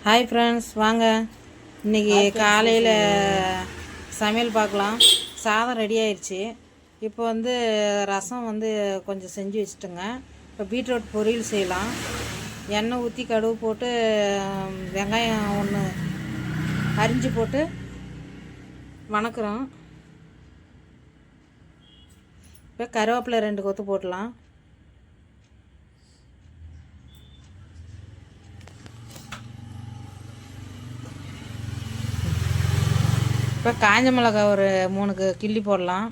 Hi friends, வாங்க இன்றைக்கி காலையில் சமையல் பார்க்கலாம். சாதம் ரெடி ஆயிடுச்சு. இப்போ வந்து ரசம் வந்து கொஞ்சம் செஞ்சு வச்சுட்டுங்க. இப்போ பீட்ரூட் பொரியல் செய்யலாம். எண்ணெய் ஊற்றி கடுகு போட்டு வெங்காயம் ஒன்று அரிஞ்சு போட்டு வணக்குறோம். இப்போ கருவேப்பிலை 2 கொத்து போடலாம். இப்போ காஞ்ச மிளகா ஒரு 3 கிள்ளி போடலாம்.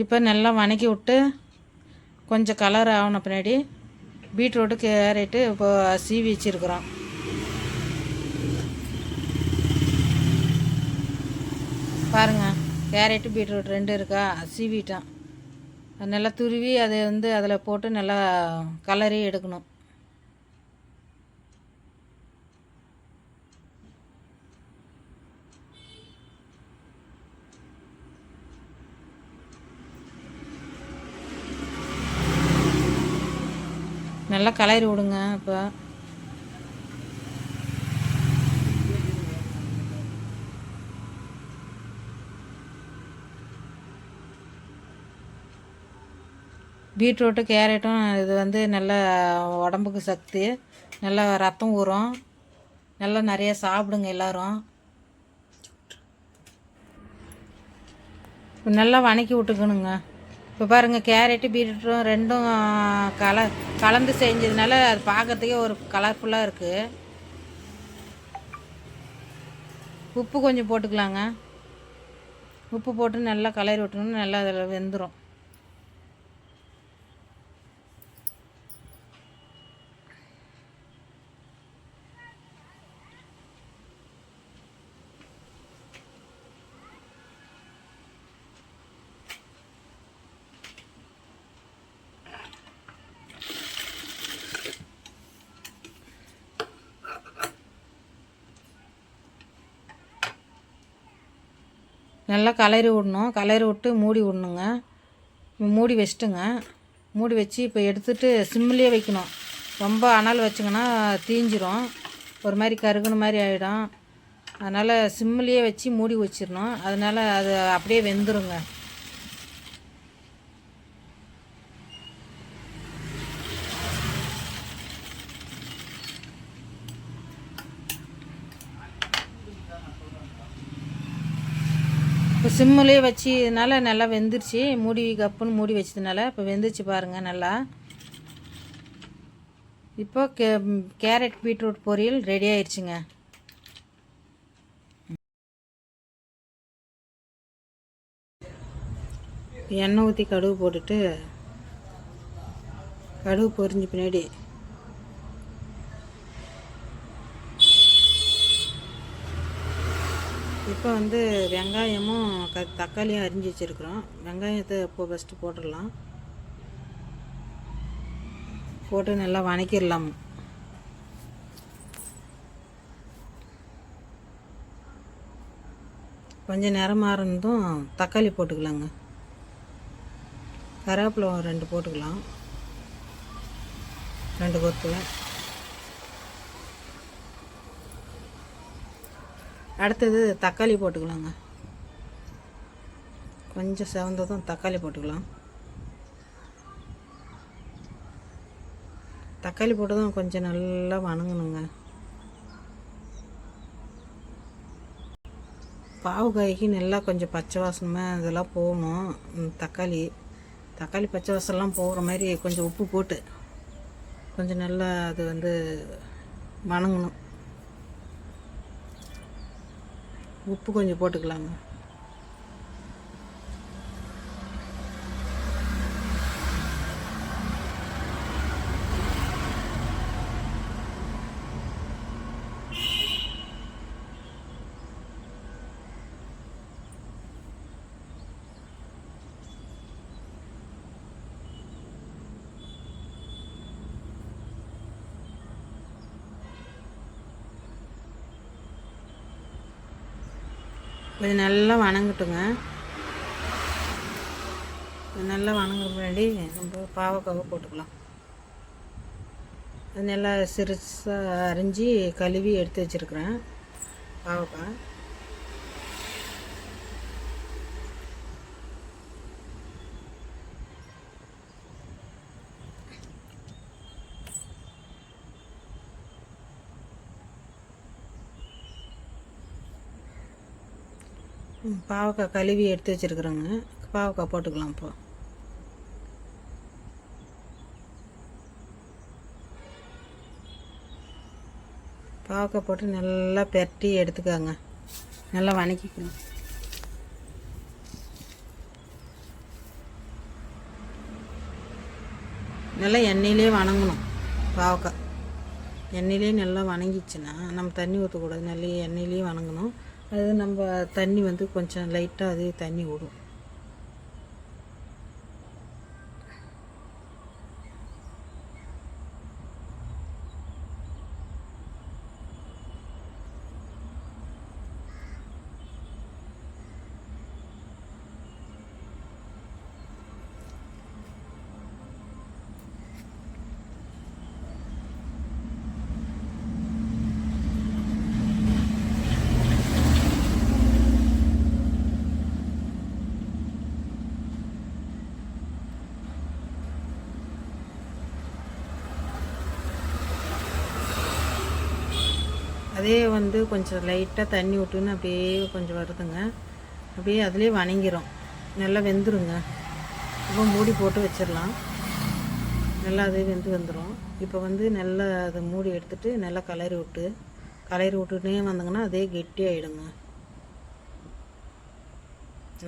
இப்போ நல்லா வணக்கி விட்டு கொஞ்சம் கலர் ஆகின பின்னாடி பீட்ரூட்டு கேரட்டு இப்போ சீவி வச்சுருக்குறோம். பாருங்கள், கேரட்டு பீட்ரூட் 2 இருக்கா, சீவிட்டோம். நல்லா துருவி அதை வந்து அதில் போட்டு நல்லா கலரி எடுக்கணும். நல்லா கலரி விடுங்க. இப்போ பீட்ரூட்டு கேரட்டும் இது வந்து நல்ல உடம்புக்கு சக்தி, நல்லா ரத்தம் ஊறும். நல்லா நிறைய சாப்பிடுங்க எல்லோரும். நல்லா வணக்கி விட்டுக்கணுங்க. இப்போ பாருங்கள், கேரட்டு பீட்ரூட்டும் 2ம் கலந்து செஞ்சதுனால அது பார்க்கறதுக்கே ஒரு கலர்ஃபுல்லாக இருக்குது. உப்பு கொஞ்சம் போட்டுக்கலாங்க. உப்பு போட்டு நல்லா கலரி விட்டணும்னு நல்லா அதில் வெந்துடும். நல்லா கலரி விடணும். கலரி விட்டு மூடி விடணுங்க. மூடி வச்சுட்டுங்க. மூடி வச்சு இப்போ எடுத்துகிட்டு சிம்மிலே வைக்கணும். ரொம்ப அனல் வச்சிங்கன்னா தீஞ்சிரும், ஒரு மாதிரி கருகுன மாதிரி ஆகிடும். அதனால் சிம்மிலே வச்சு மூடி வச்சிடணும். அதனால் அது அப்படியே வெந்துருங்க. இப்போ சிம்மிலே வச்சதுனால நல்லா வெந்துருச்சு. மூடி கப்புன்னு மூடி வச்சதுனால இப்போ வெந்துருச்சு பாருங்கள் நல்லா. இப்போ கேரட் பீட்ரூட் பொரியல் ரெடி ஆயிடுச்சுங்க. எண்ணெய் ஊற்றி கடுகு போட்டுட்டு கடுகு பொரிஞ்ச பின்னாடி இப்போ வந்து வெங்காயமும் தக்காளியும் அரிஞ்சு வச்சுருக்குறோம். வெங்காயத்தை இப்போ ஃபஸ்ட்டு போட்டுடலாம். போட்டு நல்லா வணக்கிடலாம். கொஞ்சம் நேரம் மாறினதும் தக்காளி போட்டுக்கலாங்க. கருவேப்பிலை 2 போட்டுக்கலாம், 2 கொத்து. அடுத்தது தக்காளி போட்டுக்கலாங்க. கொஞ்சம் செவந்ததும் தக்காளி போட்டுக்கலாம். தக்காளி போட்டதும் கொஞ்சம் நல்லா வணங்கணுங்க. பாவுக்காய்க்கு நல்லா கொஞ்சம் பச்சை வாசனமாக இதெல்லாம் போகணும். தக்காளி பச்சை வாசனெலாம் போகிற மாதிரி கொஞ்சம் உப்பு போட்டு கொஞ்சம் நல்லா அது வந்து வணங்கணும். உப்பு கொஞ்சம் போட்டுக்கலாங்க. இது நல்லா வணங்கட்டுங்க. நல்லா வணங்குற முன்னாடி நம்ம பாவக்காவை போட்டுக்கலாம். அது நல்லா சிறுசாக அரிஞ்சு கழுவி எடுத்து வச்சுருக்குறேன் பாவக்காய். பாவக்காய் கழுவி எடுத்து வச்சுருக்குறோங்க. பாவக்காய் போட்டுக்கலாம். இப்போ பாவக்காய் போட்டு நல்லா பெரட்டி எடுத்துக்காங்க. நல்லா வணக்கிக்கணும். நல்லா எண்ணெயிலே வணங்கணும். பாவக்காய் எண்ணெயிலே நல்லா வணங்கிச்சுன்னா நம்ம தண்ணி ஊற்றக்கூடாது. நல்லா எண்ணெயிலே வணங்கணும். அது நம்ம தண்ணி வந்து கொஞ்சம் லைட்டாக அது தண்ணி விடும். அதே வந்து கொஞ்சம் லைட்டாக தண்ணி விட்டுன்னு அப்படியே கொஞ்சம் வருதுங்க. அப்படியே அதிலே வணங்கிரும். நல்லா வெந்துருங்க. இப்போ மூடி போட்டு வச்சிடலாம். நல்லா அதே வெந்து வந்துடும். இப்போ வந்து நல்லா அதை மூடி எடுத்துகிட்டு நல்லா கலரி விட்டுனே வந்தங்கன்னா அதே கெட்டியாகிடுங்க.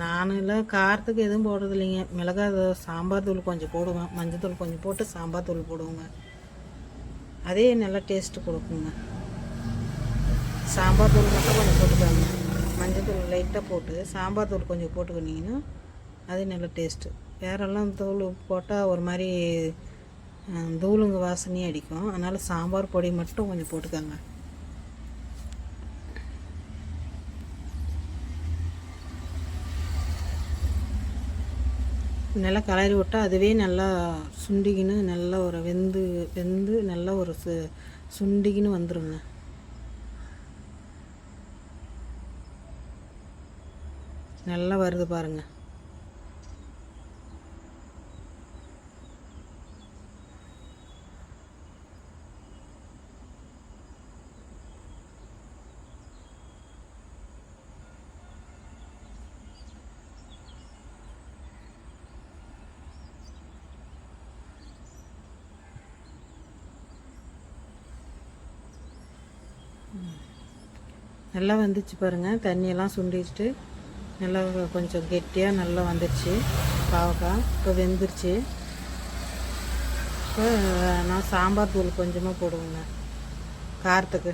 நானும் காரத்துக்கு எதுவும் போடுறது இல்லைங்க. மிளகாய் சாம்பார் தூள் கொஞ்சம் போடுவேன், மஞ்சள் தூள் கொஞ்சம் போட்டு சாம்பார் தூள் போடுவோங்க. அதே நல்லா டேஸ்ட்டு கொடுக்குங்க. சாம்பார் தூள் மட்டும் கொஞ்சம் போட்டுக்காங்க. மஞ்சள் தூள் லைட்டாக போட்டு சாம்பார் தூள் கொஞ்சம் போட்டுக்கிட்டிங்கன்னா அது நல்ல டேஸ்ட்டு. வேறெல்லாம் தூள் போட்டால் ஒரு மாதிரி தூளுங்க வாசனையும் அடிக்கும். அதனால் சாம்பார் பொடி மட்டும் கொஞ்சம் போட்டுக்காங்க. நல்லா கலரி விட்டால் அதுவே நல்லா சுண்டிக்கின்னு நல்லா ஒரு வெந்து நல்லா ஒரு சுண்டிக்கின்னு வந்துடுங்க. நல்லா வருது பாருங்க. நல்லா வந்துச்சு பாருங்கள். தண்ணியெல்லாம் சுண்டிட்டு நல்லா கொஞ்சம் கெட்டியாக நல்லா வந்துடுச்சு பாவக்காய். இப்போ வெந்துருச்சு. இப்போ நான் சாம்பார் தூள் கொஞ்சமாக போடுவேங்க காரத்துக்கு.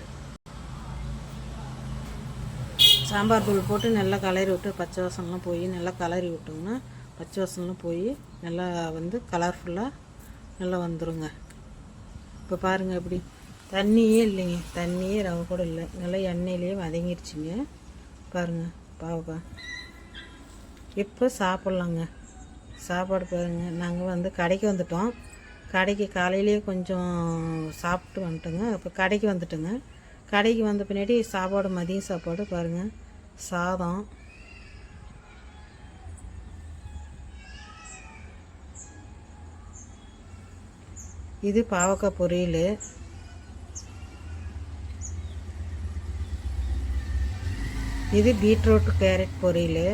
சாம்பார் தூள் போட்டு நல்லா கலரி விட்டு பச்சை வாசம்லாம் போய் நல்லா கலரி விட்டோம்னா பச்சை வாசம்லாம் போய் நல்லா வந்து கலர்ஃபுல்லாக நல்லா வந்துடுங்க. இப்போ பாருங்கள் எப்படி தண்ணியே இல்லைங்க. தண்ணியே ரவை கூட இல்லை. நல்லா எண்ணெயிலேயே வதங்கிடுச்சிங்க பாருங்கள் பாவக்காய். இப்போ சாப்பிட்லாங்க. சாப்பாடு பாருங்கள். நாங்கள் வந்து கடைக்கு வந்துட்டோம். கடைக்கு காலையிலேயே கொஞ்சம் சாப்பிட்டு வந்துட்டோங்க. இப்போ கடைக்கு வந்துட்டோங்க. கடைக்கு வந்த பின்னாடி சாப்பாடு மதியம் சாப்பாடு பாருங்கள். சாதம், இது பாவக்காய் பொரியல், இது பீட்ரூட் கேரட் பொரியல்,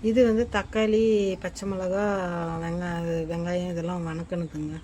இது வந்து தக்காளி பச்சை மிளகா வெங்காயம் இதெல்லாம் வணக்கணுதுங்க.